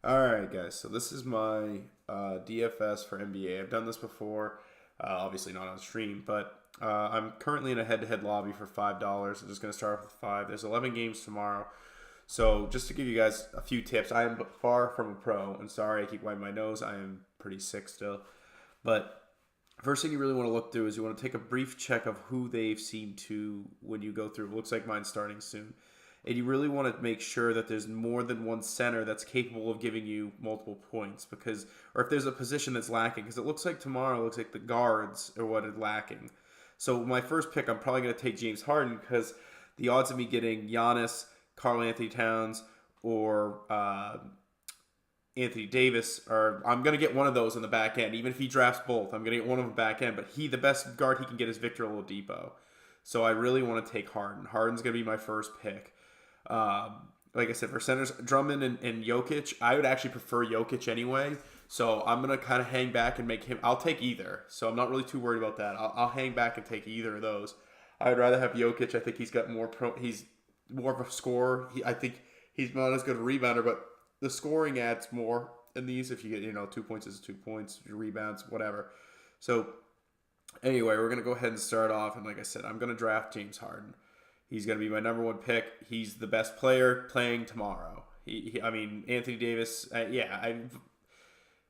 All right, guys. So this is my DFS for NBA. I've done this before, obviously not on stream, but I'm currently in a head-to-head lobby for $5. I'm just going to start off with five. There's 11 games tomorrow. So just to give you guys a few tips, I am far from a pro, and sorry I keep wiping my nose. I am pretty sick still. But first thing you really want to look through is you want to take a brief check of who they've seemed to when you go through. It looks like mine's starting soon. And you really want to make sure that there's more than one center that's capable of giving you multiple points because, or if there's a position that's lacking, because it looks like tomorrow looks like the guards are what is lacking. So my first pick, I'm probably going to take James Harden because the odds of me getting Giannis, Karl Anthony Towns, or Anthony Davis are I'm gonna get one of those in the back end. Even if he drafts both, I'm gonna get one of them back end. But the best guard he can get is Victor Oladipo. So I really want to take Harden. Harden's gonna be my first pick. Like I said, for centers, Drummond and Jokic, I would actually prefer Jokic anyway. So I'm gonna kind of hang back and make him. I'll take either. So I'm not really too worried about that. I'll hang back and take either of those. I would rather have Jokic. I think he's got more pro. He's more of a scorer. I think he's not as good a rebounder, but the scoring adds more in these. If you get 2 points is 2 points, rebounds, whatever. So anyway, we're gonna go ahead and start off. And like I said, I'm gonna draft James Harden. He's going to be my number one pick. He's the best player playing tomorrow. I mean, Anthony Davis,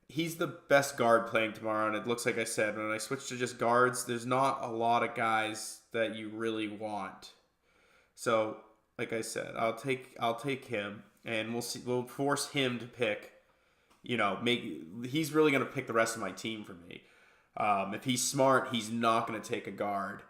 he's the best guard playing tomorrow. And it looks like I said, when I switch to just guards, there's not a lot of guys that you really want. So, like I said, I'll take him, and we'll see. We'll force him to pick. He's really going to pick the rest of my team for me. If he's smart, he's not going to take a guard.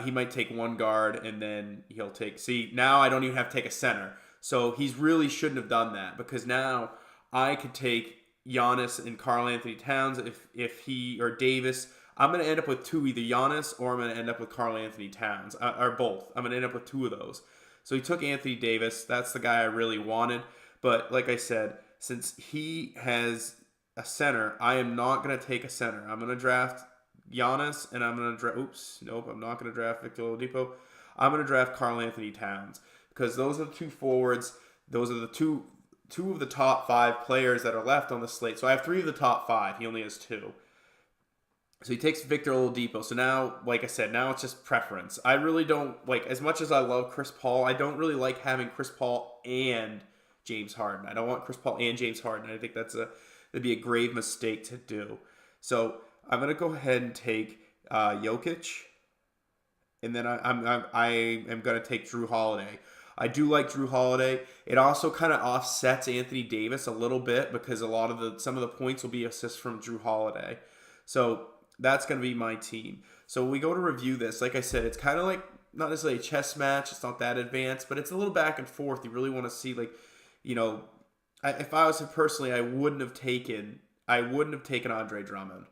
He might take one guard and then he'll take. See, now I don't even have to take a center. So he's really shouldn't have done that because now I could take Giannis and Karl Anthony Towns if he or Davis. I'm going to end up with two, either Giannis or I'm going to end up with Karl Anthony Towns or both. I'm going to end up with two of those. So he took Anthony Davis. That's the guy I really wanted. But like I said, since he has a center, I am not going to take a center. I'm going to draft Giannis, and I'm going to draft. Oops, nope, I'm not going to draft Victor Oladipo. I'm going to draft Karl Anthony Towns because those are the two forwards. Those are the two of the top five players that are left on the slate. So I have three of the top five. He only has two. So he takes Victor Oladipo. So now, like I said, now it's just preference. I really don't like as much as I love Chris Paul. I don't really like having Chris Paul and James Harden. I don't want Chris Paul and James Harden. I think that'd be a grave mistake to do. So I'm gonna go ahead and take Jokic, and then I am gonna take Drew Holiday. I do like Drew Holiday. It also kind of offsets Anthony Davis a little bit because some of the points will be assists from Drew Holiday. So that's gonna be my team. So we go to review this. Like I said, it's kind of like not necessarily a chess match. It's not that advanced, but it's a little back and forth. You really want to see you know, if I was him personally, I wouldn't have taken Andre Drummond.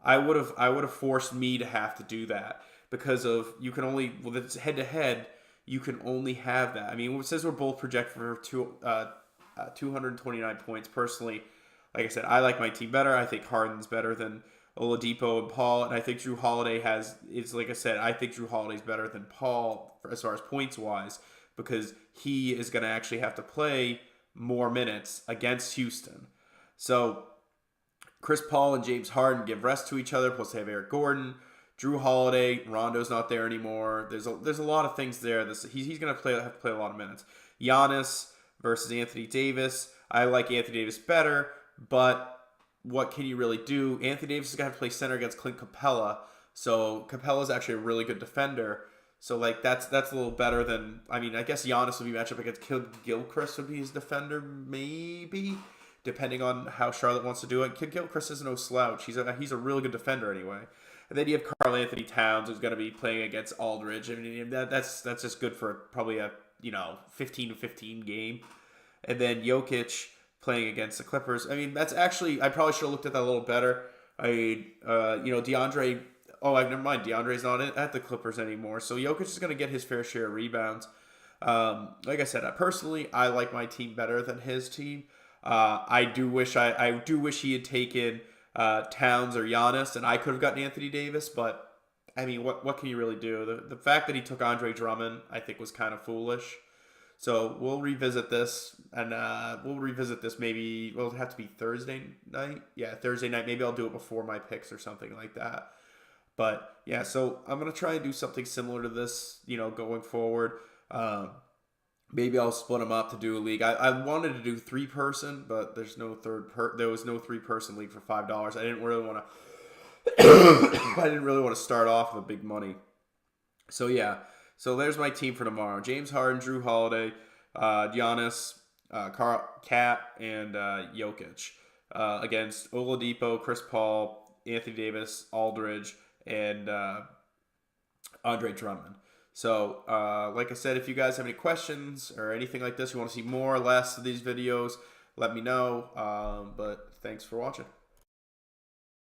I would have forced me to have to do that because of you can only it's head to head. You can only have that. I mean, it says we're both projected for 229 points. Personally, like I said, I like my team better. I think Harden's better than Oladipo and Paul, and I think Drew Holiday is like I said. I think Drew Holiday's better than Paul as far as points wise because he is going to actually have to play more minutes against Houston. So Chris Paul and James Harden give rest to each other. Plus, they have Eric Gordon, Drew Holiday. Rondo's not there anymore. There's a lot of things there. He's going to have to play a lot of minutes. Giannis versus Anthony Davis. I like Anthony Davis better, but what can you really do? Anthony Davis is going to have to play center against Clint Capella. So Capella's actually a really good defender. So that's a little better than I guess Giannis would be matched up against Gilchrist would be his defender maybe depending on how Charlotte wants to do it. Kid Gilchrist is no slouch. He's a really good defender anyway. And then you have Karl Anthony Towns who's going to be playing against Aldridge. I mean that's just good for probably a 15-15 game. And then Jokic playing against the Clippers. I mean that's actually I probably should have looked at that a little better. DeAndre. Oh, never mind. DeAndre's not at the Clippers anymore, so Jokic is going to get his fair share of rebounds. Like I said, personally, I like my team better than his team. I do wish he had taken Towns or Giannis, and I could have gotten Anthony Davis. But I mean, what can you really do? The fact that he took Andre Drummond, I think, was kind of foolish. So we'll revisit this, and maybe, well, it'll have to be Thursday night. Yeah, Thursday night. Maybe I'll do it before my picks or something like that. But yeah, so I'm going to try and do something similar to this, going forward. Maybe I'll split them up to do a league. I wanted to do 3-person, but there's no there was no 3-person league for $5. I didn't really want to start off with big money. So yeah, so there's my team for tomorrow: James Harden, Drew Holiday, Giannis, Cat, and Jokic against Oladipo, Chris Paul, Anthony Davis, Aldridge, and Andre Drummond. So, like I said, if you guys have any questions or anything like this, you want to see more or less of these videos, let me know. But thanks for watching.